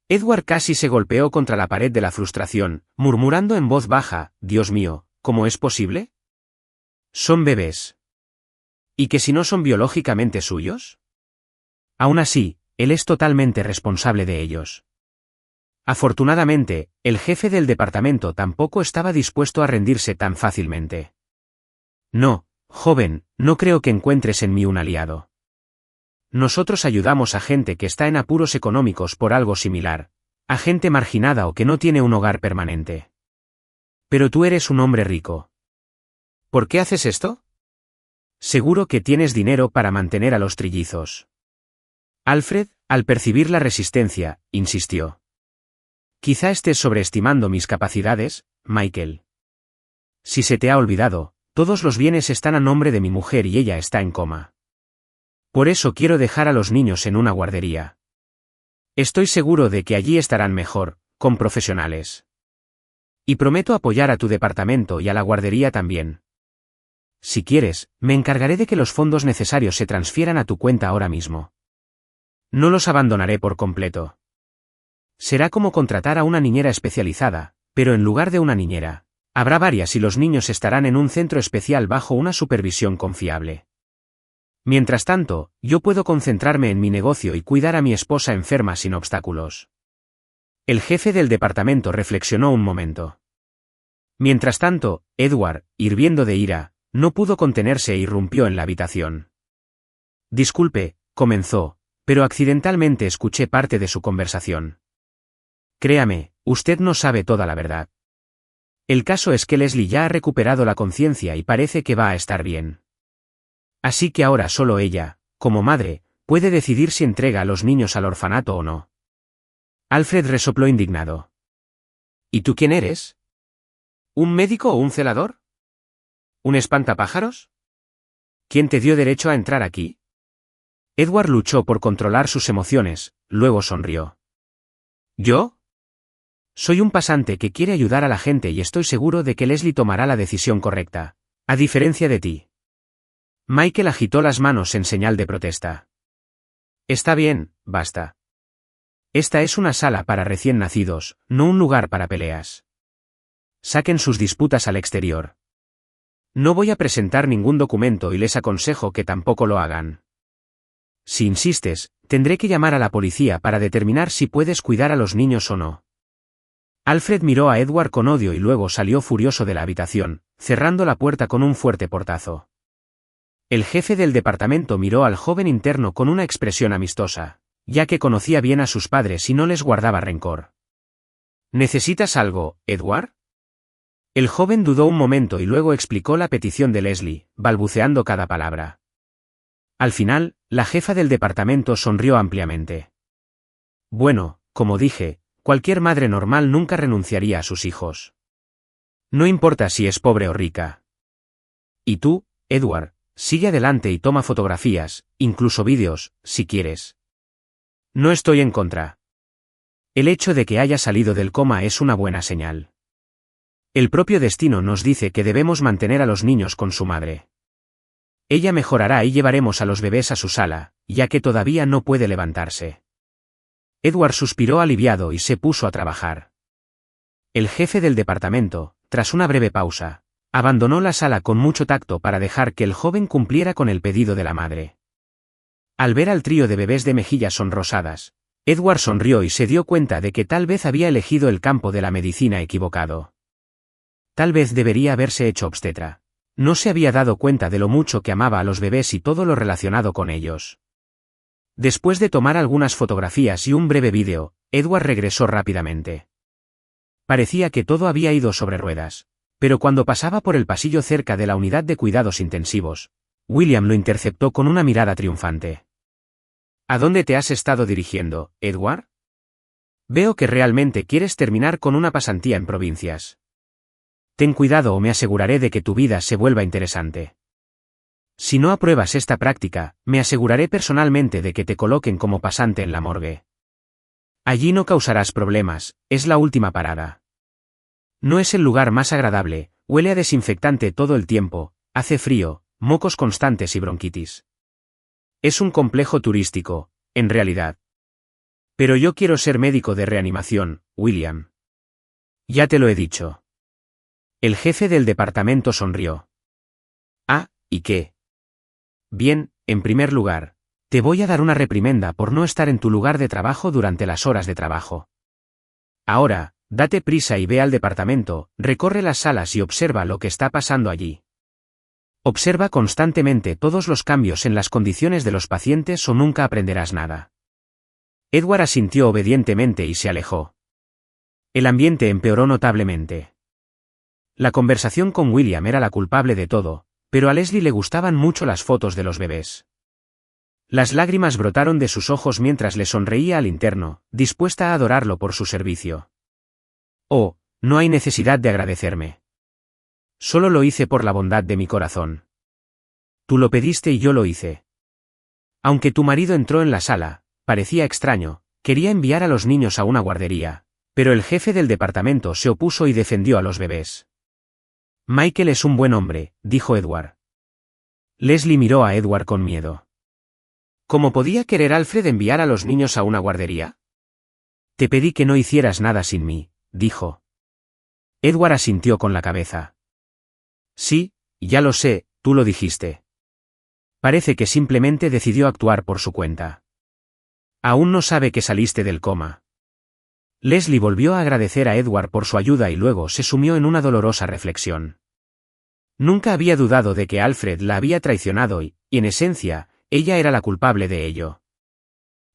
Edward casi se golpeó contra la pared de la frustración, murmurando en voz baja, Dios mío, ¿cómo es posible? Son bebés. ¿Y que si no son biológicamente suyos? Aún así, él es totalmente responsable de ellos. Afortunadamente, el jefe del departamento tampoco estaba dispuesto a rendirse tan fácilmente. No, joven, no creo que encuentres en mí un aliado. Nosotros ayudamos a gente que está en apuros económicos por algo similar, a gente marginada o que no tiene un hogar permanente. Pero tú eres un hombre rico. ¿Por qué haces esto? Seguro que tienes dinero para mantener a los trillizos. Alfred, al percibir la resistencia, insistió. Quizá estés sobreestimando mis capacidades, Michael. Si se te ha olvidado, todos los bienes están a nombre de mi mujer y ella está en coma. Por eso quiero dejar a los niños en una guardería. Estoy seguro de que allí estarán mejor, con profesionales. Y prometo apoyar a tu departamento y a la guardería también. Si quieres, me encargaré de que los fondos necesarios se transfieran a tu cuenta ahora mismo. No los abandonaré por completo. Será como contratar a una niñera especializada, pero en lugar de una niñera, habrá varias y los niños estarán en un centro especial bajo una supervisión confiable. Mientras tanto, yo puedo concentrarme en mi negocio y cuidar a mi esposa enferma sin obstáculos. El jefe del departamento reflexionó un momento. Mientras tanto, Edward, hirviendo de ira, no pudo contenerse e irrumpió en la habitación. Disculpe, comenzó, pero accidentalmente escuché parte de su conversación. Créame, usted no sabe toda la verdad. El caso es que Leslie ya ha recuperado la conciencia y parece que va a estar bien. Así que ahora solo ella, como madre, puede decidir si entrega a los niños al orfanato o no. Alfred resopló indignado. ¿Y tú quién eres? ¿Un médico o un celador? ¿Un espantapájaros? ¿Quién te dio derecho a entrar aquí? Edward luchó por controlar sus emociones, luego sonrió. ¿Yo? Soy un pasante que quiere ayudar a la gente y estoy seguro de que Leslie tomará la decisión correcta, a diferencia de ti. Michael agitó las manos en señal de protesta. Está bien, basta. Esta es una sala para recién nacidos, no un lugar para peleas. Saquen sus disputas al exterior. No voy a presentar ningún documento y les aconsejo que tampoco lo hagan. Si insistes, Tendré que llamar a la policía para determinar si puedes cuidar a los niños o no. Alfred miró a Edward con odio y luego salió furioso de la habitación, cerrando la puerta con un fuerte portazo. El jefe del departamento miró al joven interno con una expresión amistosa, ya que conocía bien a sus padres y no les guardaba rencor. ¿Necesitas algo, Edward? El joven dudó un momento y luego explicó la petición de Leslie, balbuceando cada palabra. Al final, la jefa del departamento sonrió ampliamente. Bueno, como dije, cualquier madre normal nunca renunciaría a sus hijos. No importa si es pobre o rica. Y tú, Edward, sigue adelante y toma fotografías, incluso vídeos, si quieres. No estoy en contra. El hecho de que haya salido del coma es una buena señal. El propio destino nos dice que debemos mantener a los niños con su madre. Ella mejorará y llevaremos a los bebés a su sala, ya que todavía no puede levantarse. Edward suspiró aliviado y se puso a trabajar. El jefe del departamento, tras una breve pausa, abandonó la sala con mucho tacto para dejar que el joven cumpliera con el pedido de la madre. Al ver al trío de bebés de mejillas sonrosadas, Edward sonrió y se dio cuenta de que tal vez había elegido el campo de la medicina equivocado. Tal vez debería haberse hecho obstetra. No se había dado cuenta de lo mucho que amaba a los bebés y todo lo relacionado con ellos. Después de tomar algunas fotografías y un breve vídeo, Edward regresó rápidamente. Parecía que todo había ido sobre ruedas, pero cuando pasaba por el pasillo cerca de la unidad de cuidados intensivos, William lo interceptó con una mirada triunfante. ¿A dónde te has estado dirigiendo, Edward? Veo que realmente quieres terminar con una pasantía en provincias. Ten cuidado o me aseguraré de que tu vida se vuelva interesante. Si no apruebas esta práctica, me aseguraré personalmente de que te coloquen como pasante en la morgue. Allí no causarás problemas, es la última parada. No es el lugar más agradable, huele a desinfectante todo el tiempo, hace frío, mocos constantes y bronquitis. Es un complejo turístico, en realidad. Pero yo quiero ser médico de reanimación, William. Ya te lo he dicho. El jefe del departamento sonrió. Ah, ¿y qué? Bien, en primer lugar, te voy a dar una reprimenda por no estar en tu lugar de trabajo durante las horas de trabajo. Ahora, date prisa y ve al departamento, recorre las salas y observa lo que está pasando allí. Observa constantemente todos los cambios en las condiciones de los pacientes o nunca aprenderás nada. Edward asintió obedientemente y se alejó. El ambiente empeoró notablemente. La conversación con William era la culpable de todo, pero a Leslie le gustaban mucho las fotos de los bebés. Las lágrimas brotaron de sus ojos mientras le sonreía al interno, dispuesta a adorarlo por su servicio. Oh, no hay necesidad de agradecerme. Solo lo hice por la bondad de mi corazón. Tú lo pediste y yo lo hice. Aunque tu marido entró en la sala, parecía extraño, quería enviar a los niños a una guardería, pero el jefe del departamento se opuso y defendió a los bebés. Michael es un buen hombre, dijo Edward. Leslie miró a Edward con miedo. ¿Cómo podía querer Alfred enviar a los niños a una guardería? Te pedí que no hicieras nada sin mí, dijo. Edward asintió con la cabeza. Sí, ya lo sé, tú lo dijiste. Parece que simplemente decidió actuar por su cuenta. Aún no sabe que saliste del coma. Leslie volvió a agradecer a Edward por su ayuda y luego se sumió en una dolorosa reflexión. Nunca había dudado de que Alfred la había traicionado y, en esencia, ella era la culpable de ello.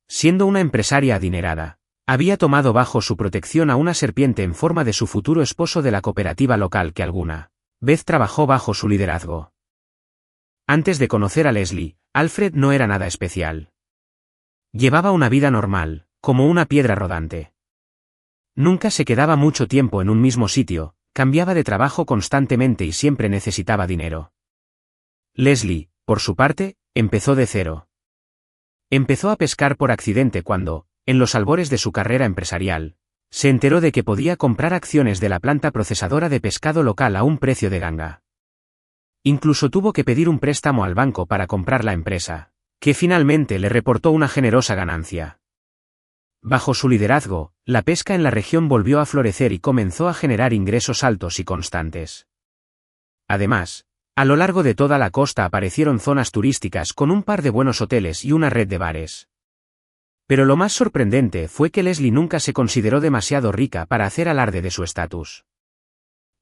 Siendo una empresaria adinerada, había tomado bajo su protección a una serpiente en forma de su futuro esposo de la cooperativa local que alguna vez trabajó bajo su liderazgo. Antes de conocer a Leslie, Alfred no era nada especial. Llevaba una vida normal, como una piedra rodante. Nunca se quedaba mucho tiempo en un mismo sitio, cambiaba de trabajo constantemente y siempre necesitaba dinero. Leslie, por su parte, empezó de cero. Empezó a pescar por accidente cuando, en los albores de su carrera empresarial, se enteró de que podía comprar acciones de la planta procesadora de pescado local a un precio de ganga. Incluso tuvo que pedir un préstamo al banco para comprar la empresa, que finalmente le reportó una generosa ganancia. Bajo su liderazgo, la pesca en la región volvió a florecer y comenzó a generar ingresos altos y constantes. Además, a lo largo de toda la costa aparecieron zonas turísticas con un par de buenos hoteles y una red de bares. Pero lo más sorprendente fue que Leslie nunca se consideró demasiado rica para hacer alarde de su estatus.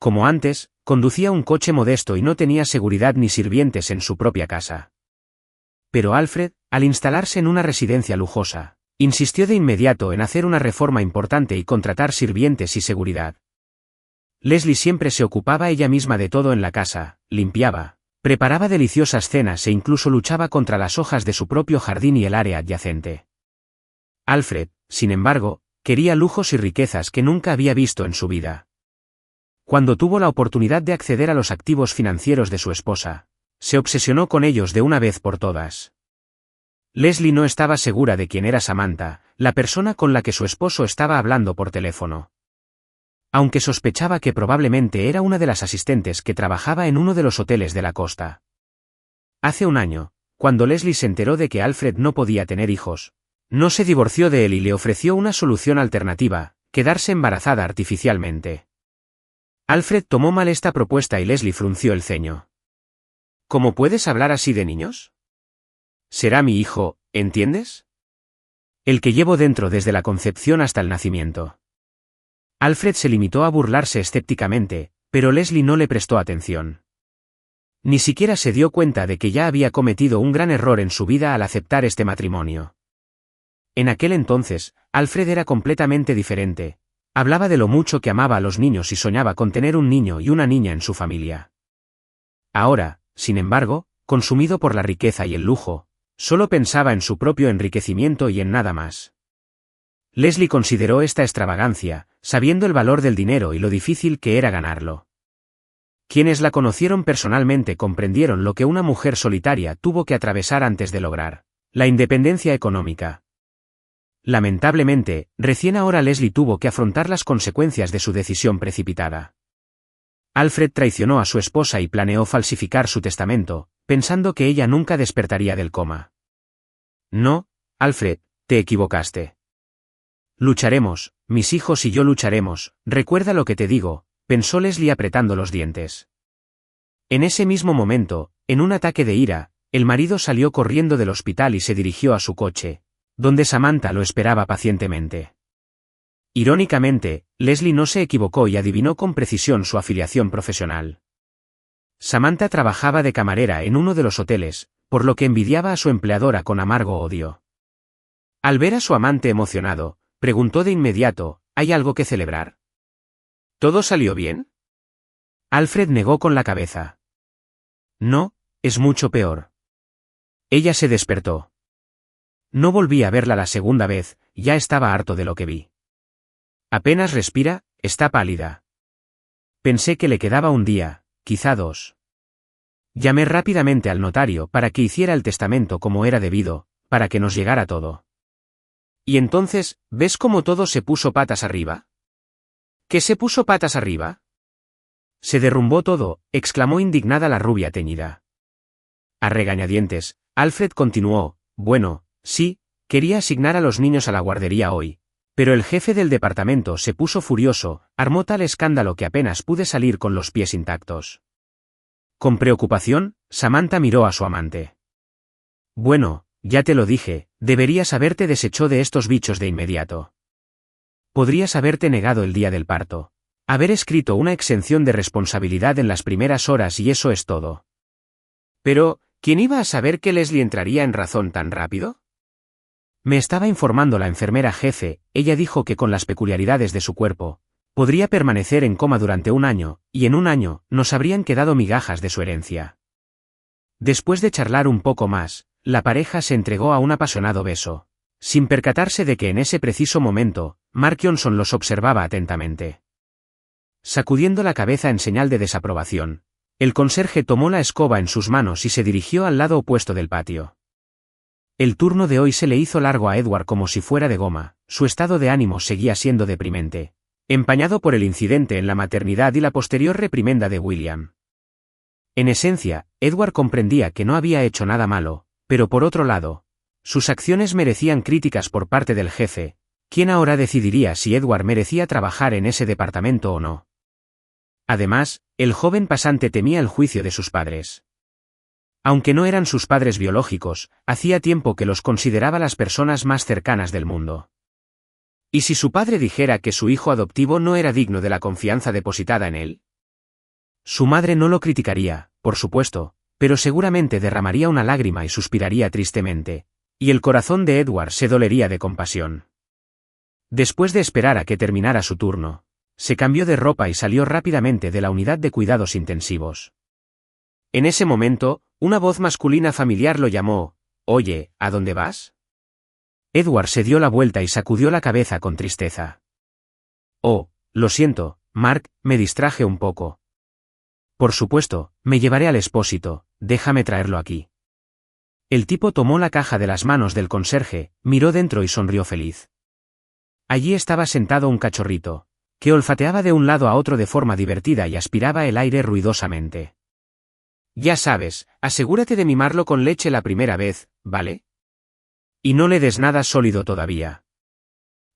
Como antes, conducía un coche modesto y no tenía seguridad ni sirvientes en su propia casa. Pero Alfred, al instalarse en una residencia lujosa, insistió de inmediato en hacer una reforma importante y contratar sirvientes y seguridad. Leslie siempre se ocupaba ella misma de todo en la casa, limpiaba, preparaba deliciosas cenas e incluso luchaba contra las hojas de su propio jardín y el área adyacente. Alfred, sin embargo, quería lujos y riquezas que nunca había visto en su vida. Cuando tuvo la oportunidad de acceder a los activos financieros de su esposa, se obsesionó con ellos de una vez por todas. Leslie no estaba segura de quién era Samantha, la persona con la que su esposo estaba hablando por teléfono. Aunque sospechaba que probablemente era una de las asistentes que trabajaba en uno de los hoteles de la costa. Hace un año, cuando Leslie se enteró de que Alfred no podía tener hijos, no se divorció de él y le ofreció una solución alternativa, quedarse embarazada artificialmente. Alfred tomó mal esta propuesta y Leslie frunció el ceño. ¿Cómo puedes hablar así de niños? Será mi hijo, ¿entiendes? El que llevo dentro desde la concepción hasta el nacimiento. Alfred se limitó a burlarse escépticamente, pero Leslie no le prestó atención. Ni siquiera se dio cuenta de que ya había cometido un gran error en su vida al aceptar este matrimonio. En aquel entonces, Alfred era completamente diferente. Hablaba de lo mucho que amaba a los niños y soñaba con tener un niño y una niña en su familia. Ahora, sin embargo, consumido por la riqueza y el lujo, solo pensaba en su propio enriquecimiento y en nada más. Leslie consideró esta extravagancia, sabiendo el valor del dinero y lo difícil que era ganarlo. Quienes la conocieron personalmente comprendieron lo que una mujer solitaria tuvo que atravesar antes de lograr la independencia económica. Lamentablemente, recién ahora Leslie tuvo que afrontar las consecuencias de su decisión precipitada. Alfred traicionó a su esposa y planeó falsificar su testamento, pensando que ella nunca despertaría del coma. No, Alfred, te equivocaste. Lucharemos, mis hijos y yo lucharemos, recuerda lo que te digo, pensó Leslie apretando los dientes. En ese mismo momento, en un ataque de ira, el marido salió corriendo del hospital y se dirigió a su coche, donde Samantha lo esperaba pacientemente. Irónicamente, Leslie no se equivocó y adivinó con precisión su afiliación profesional. Samantha trabajaba de camarera en uno de los hoteles, por lo que envidiaba a su empleadora con amargo odio. Al ver a su amante emocionado, preguntó de inmediato, ¿hay algo que celebrar? ¿Todo salió bien? Alfred negó con la cabeza. No, es mucho peor. Ella se despertó. No volví a verla la segunda vez, ya estaba harto de lo que vi. Apenas respira, está pálida. Pensé que le quedaba un día, quizá 2. Llamé rápidamente al notario para que hiciera el testamento como era debido, para que nos llegara todo. Y entonces, ¿ves cómo todo se puso patas arriba? ¿Qué se puso patas arriba? Se derrumbó todo, exclamó indignada la rubia teñida. A regañadientes, Alfred continuó, bueno, sí, quería asignar a los niños a la guardería hoy, pero el jefe del departamento se puso furioso, armó tal escándalo que apenas pude salir con los pies intactos. Con preocupación, Samantha miró a su amante. Bueno, ya te lo dije, deberías haberte deshecho de estos bichos de inmediato. Podrías haberte negado el día del parto, haber escrito una exención de responsabilidad en las primeras horas y eso es todo. Pero, ¿quién iba a saber que Leslie entraría en razón tan rápido? Me estaba informando la enfermera jefe, ella dijo que con las peculiaridades de su cuerpo, podría permanecer en coma durante 1 año, y en 1 año, nos habrían quedado migajas de su herencia. Después de charlar un poco más, la pareja se entregó a un apasionado beso, sin percatarse de que en ese preciso momento, Mark Johnson los observaba atentamente. Sacudiendo la cabeza en señal de desaprobación, el conserje tomó la escoba en sus manos y se dirigió al lado opuesto del patio. El turno de hoy se le hizo largo a Edward como si fuera de goma, su estado de ánimo seguía siendo deprimente, empañado por el incidente en la maternidad y la posterior reprimenda de William. En esencia, Edward comprendía que no había hecho nada malo, pero por otro lado, sus acciones merecían críticas por parte del jefe, quien ahora decidiría si Edward merecía trabajar en ese departamento o no. Además, el joven pasante temía el juicio de sus padres. Aunque no eran sus padres biológicos, hacía tiempo que los consideraba las personas más cercanas del mundo. ¿Y si su padre dijera que su hijo adoptivo no era digno de la confianza depositada en él? Su madre no lo criticaría, por supuesto, pero seguramente derramaría una lágrima y suspiraría tristemente, y el corazón de Edward se dolería de compasión. Después de esperar a que terminara su turno, se cambió de ropa y salió rápidamente de la unidad de cuidados intensivos. En ese momento, una voz masculina familiar lo llamó: «Oye, ¿a dónde vas?». Edward se dio la vuelta y sacudió la cabeza con tristeza. «Oh, lo siento, Mark, me distraje un poco». «Por supuesto, me llevaré al expósito, déjame traerlo aquí». El tipo tomó la caja de las manos del conserje, miró dentro y sonrió feliz. Allí estaba sentado un cachorrito, que olfateaba de un lado a otro de forma divertida y aspiraba el aire ruidosamente. «Ya sabes, asegúrate de mimarlo con leche la primera vez, ¿vale? Y no le des nada sólido todavía.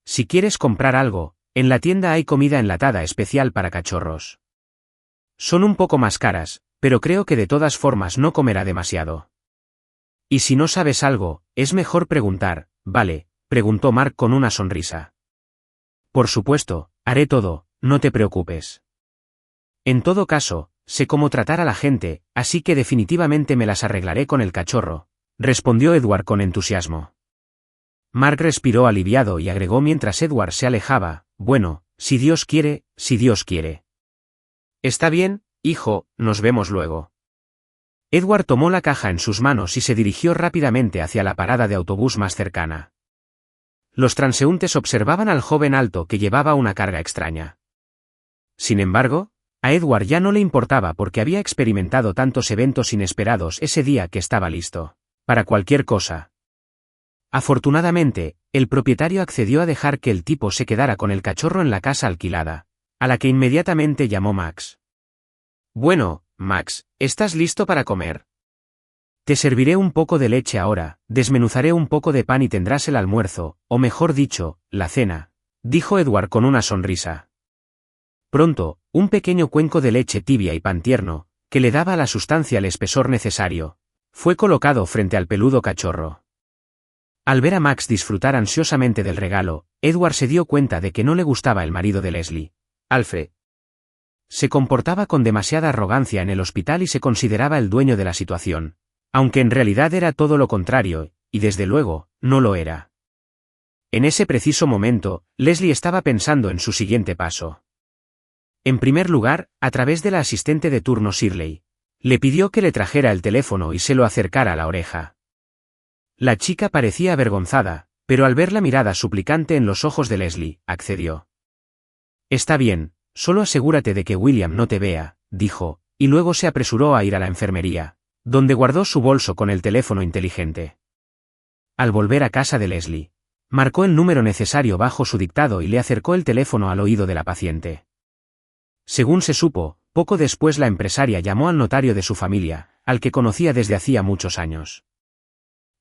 Si quieres comprar algo, en la tienda hay comida enlatada especial para cachorros. Son un poco más caras, pero creo que de todas formas no comerá demasiado. Y si no sabes algo, es mejor preguntar, ¿vale?», preguntó Mark con una sonrisa. «Por supuesto, haré todo, no te preocupes. En todo caso, sé cómo tratar a la gente, así que definitivamente me las arreglaré con el cachorro», respondió Edward con entusiasmo. Mark respiró aliviado y agregó mientras Edward se alejaba: «Bueno, si Dios quiere, si Dios quiere». «Está bien, hijo, nos vemos luego». Edward tomó la caja en sus manos y se dirigió rápidamente hacia la parada de autobús más cercana. Los transeúntes observaban al joven alto que llevaba una carga extraña. Sin embargo, a Edward ya no le importaba porque había experimentado tantos eventos inesperados ese día que estaba listo para cualquier cosa. Afortunadamente, el propietario accedió a dejar que el tipo se quedara con el cachorro en la casa alquilada, a la que inmediatamente llamó Max. «Bueno, Max, ¿estás listo para comer? Te serviré un poco de leche ahora, desmenuzaré un poco de pan y tendrás el almuerzo, o mejor dicho, la cena», dijo Edward con una sonrisa. Pronto, un pequeño cuenco de leche tibia y pan tierno, que le daba a la sustancia el espesor necesario, fue colocado frente al peludo cachorro. Al ver a Max disfrutar ansiosamente del regalo, Edward se dio cuenta de que no le gustaba el marido de Leslie, Alfred. Se comportaba con demasiada arrogancia en el hospital y se consideraba el dueño de la situación, aunque en realidad era todo lo contrario, y desde luego, no lo era. En ese preciso momento, Leslie estaba pensando en su siguiente paso. En primer lugar, a través de la asistente de turno Shirley, le pidió que le trajera el teléfono y se lo acercara a la oreja. La chica parecía avergonzada, pero al ver la mirada suplicante en los ojos de Leslie, accedió. «Está bien, solo asegúrate de que William no te vea», dijo, y luego se apresuró a ir a la enfermería, donde guardó su bolso con el teléfono inteligente. Al volver a casa de Leslie, marcó el número necesario bajo su dictado y le acercó el teléfono al oído de la paciente. Según se supo, poco después la empresaria llamó al notario de su familia, al que conocía desde hacía muchos años.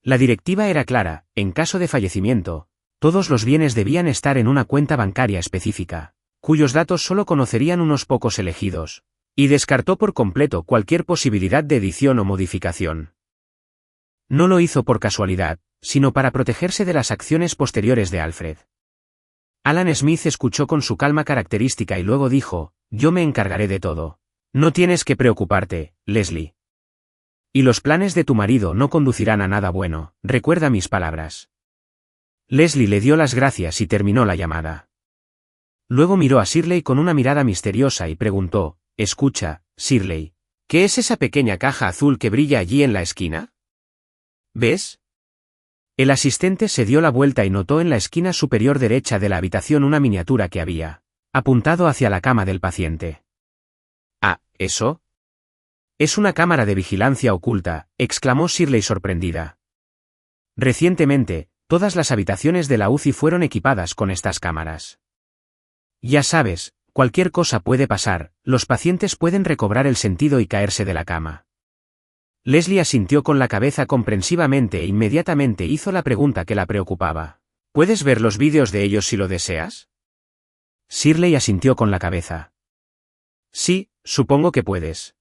La directiva era clara: en caso de fallecimiento, todos los bienes debían estar en una cuenta bancaria específica, cuyos datos solo conocerían unos pocos elegidos, y descartó por completo cualquier posibilidad de edición o modificación. No lo hizo por casualidad, sino para protegerse de las acciones posteriores de Alfred. Alan Smith escuchó con su calma característica y luego dijo: «Yo me encargaré de todo. No tienes que preocuparte, Leslie. Y los planes de tu marido no conducirán a nada bueno, recuerda mis palabras». Leslie le dio las gracias y terminó la llamada. Luego miró a Shirley con una mirada misteriosa y preguntó: «Escucha, Shirley, ¿qué es esa pequeña caja azul que brilla allí en la esquina? ¿Ves?». El asistente se dio la vuelta y notó en la esquina superior derecha de la habitación una miniatura que había apuntado hacia la cama del paciente. «Ah, ¿eso? Es una cámara de vigilancia oculta», exclamó Shirley sorprendida. Recientemente, todas las habitaciones de la UCI fueron equipadas con estas cámaras. Ya sabes, cualquier cosa puede pasar, los pacientes pueden recobrar el sentido y caerse de la cama. Leslie asintió con la cabeza comprensivamente e inmediatamente hizo la pregunta que la preocupaba. «¿Puedes ver los vídeos de ellos si lo deseas?». Shirley asintió con la cabeza. «Sí, supongo que puedes.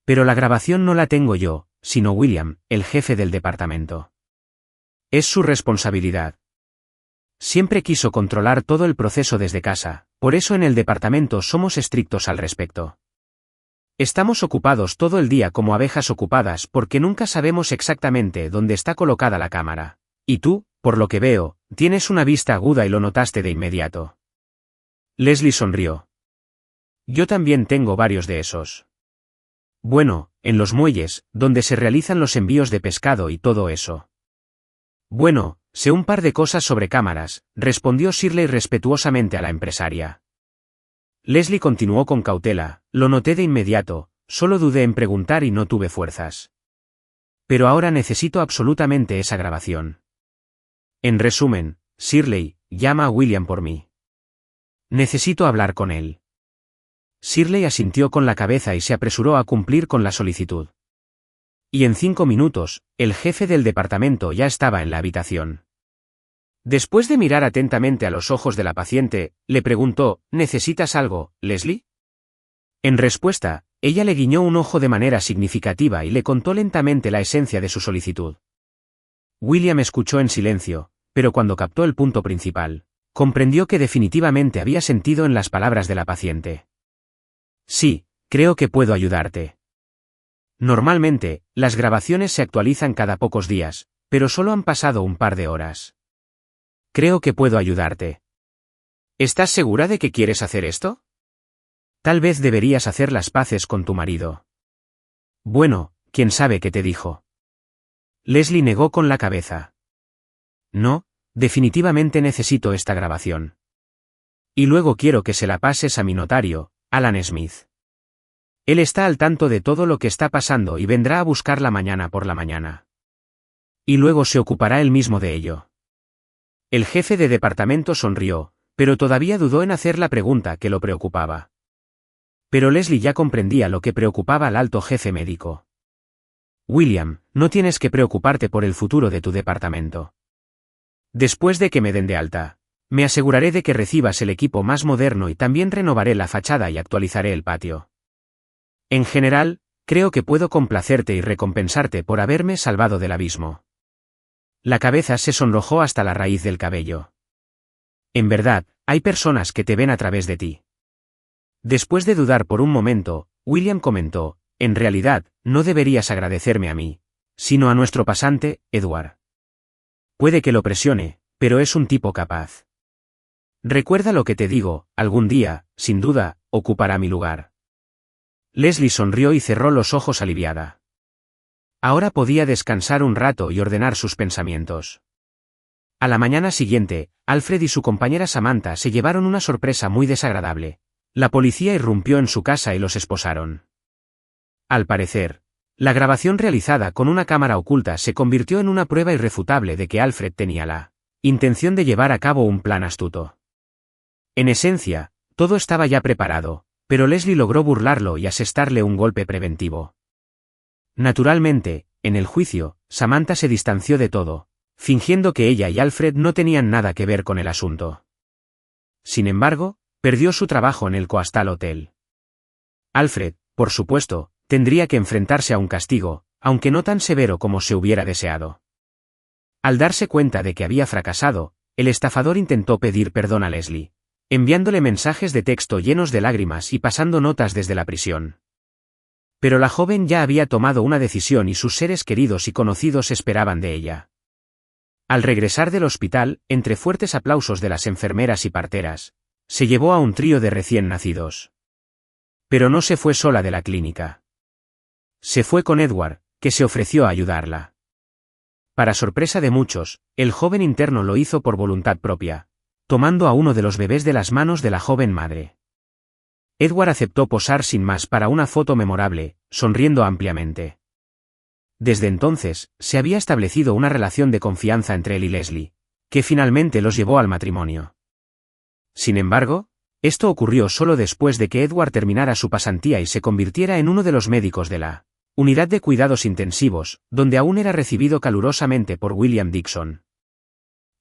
Pero la grabación no la tengo yo», sino William, el jefe del departamento. Es su responsabilidad. Siempre quiso controlar todo el proceso desde casa, por eso en el departamento somos estrictos al respecto. Estamos ocupados todo el día como abejas ocupadas porque nunca sabemos exactamente dónde está colocada la cámara. Y tú, por lo que veo, tienes una vista aguda y lo notaste de inmediato. Leslie sonrió. Yo también tengo varios de esos. Bueno, en los muelles, donde se realizan los envíos de pescado y todo eso. Bueno, sé un par de cosas sobre cámaras, respondió Shirley respetuosamente a la empresaria. Leslie continuó con cautela, lo noté de inmediato, solo dudé en preguntar y no tuve fuerzas. Pero ahora necesito absolutamente esa grabación. En resumen, Shirley, llama a William por mí. Necesito hablar con él. Shirley asintió con la cabeza y se apresuró a cumplir con la solicitud. Y en 5 minutos, el jefe del departamento ya estaba en la habitación. Después de mirar atentamente a los ojos de la paciente, le preguntó, ¿necesitas algo, Leslie? En respuesta, ella le guiñó un ojo de manera significativa y le contó lentamente la esencia de su solicitud. William escuchó en silencio, pero cuando captó el punto principal, comprendió que definitivamente había sentido en las palabras de la paciente. Sí, creo que puedo ayudarte. Normalmente, las grabaciones se actualizan cada pocos días, pero solo han pasado un par de horas. Creo que puedo ayudarte. ¿Estás segura de que quieres hacer esto? Tal vez deberías hacer las paces con tu marido. Bueno, quién sabe qué te dijo. Leslie negó con la cabeza. No, definitivamente necesito esta grabación. Y luego quiero que se la pases a mi notario, Alan Smith. Él está al tanto de todo lo que está pasando y vendrá a buscarla mañana por la mañana. Y luego se ocupará él mismo de ello. El jefe de departamento sonrió, pero todavía dudó en hacer la pregunta que lo preocupaba. Pero Leslie ya comprendía lo que preocupaba al alto jefe médico. William, no tienes que preocuparte por el futuro de tu departamento. Después de que me den de alta, me aseguraré de que recibas el equipo más moderno y también renovaré la fachada y actualizaré el patio. En general, creo que puedo complacerte y recompensarte por haberme salvado del abismo. La cabeza se sonrojó hasta la raíz del cabello. En verdad, hay personas que te ven a través de ti. Después de dudar por un momento, William comentó, en realidad, no deberías agradecerme a mí, sino a nuestro pasante, Edward. Puede que lo presione, pero es un tipo capaz. Recuerda lo que te digo, algún día, sin duda, ocupará mi lugar. Leslie sonrió y cerró los ojos aliviada. Ahora podía descansar un rato y ordenar sus pensamientos. A la mañana siguiente, Alfred y su compañera Samantha se llevaron una sorpresa muy desagradable. La policía irrumpió en su casa y los esposaron. Al parecer, la grabación realizada con una cámara oculta se convirtió en una prueba irrefutable de que Alfred tenía la intención de llevar a cabo un plan astuto. En esencia, todo estaba ya preparado, pero Leslie logró burlarlo y asestarle un golpe preventivo. Naturalmente, en el juicio, Samantha se distanció de todo, fingiendo que ella y Alfred no tenían nada que ver con el asunto. Sin embargo, perdió su trabajo en el Coastal Hotel. Alfred, por supuesto, tendría que enfrentarse a un castigo, aunque no tan severo como se hubiera deseado. Al darse cuenta de que había fracasado, el estafador intentó pedir perdón a Leslie, enviándole mensajes de texto llenos de lágrimas y pasando notas desde la prisión. Pero la joven ya había tomado una decisión y sus seres queridos y conocidos esperaban de ella. Al regresar del hospital, entre fuertes aplausos de las enfermeras y parteras, se llevó a un trío de recién nacidos. Pero no se fue sola de la clínica. Se fue con Edward, que se ofreció a ayudarla. Para sorpresa de muchos, el joven interno lo hizo por voluntad propia, tomando a uno de los bebés de las manos de la joven madre. Edward aceptó posar sin más para una foto memorable, sonriendo ampliamente. Desde entonces, se había establecido una relación de confianza entre él y Leslie, que finalmente los llevó al matrimonio. Sin embargo, esto ocurrió solo después de que Edward terminara su pasantía y se convirtiera en uno de los médicos de la unidad de cuidados intensivos, donde aún era recibido calurosamente por William Dixon.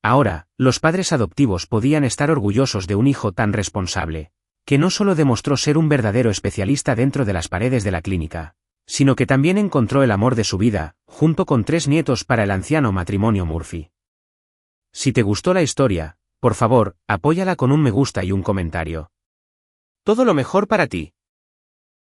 Ahora, los padres adoptivos podían estar orgullosos de un hijo tan responsable, que no solo demostró ser un verdadero especialista dentro de las paredes de la clínica, sino que también encontró el amor de su vida, junto con 3 nietos para el anciano matrimonio Murphy. Si te gustó la historia, por favor, apóyala con un me gusta y un comentario. Todo lo mejor para ti.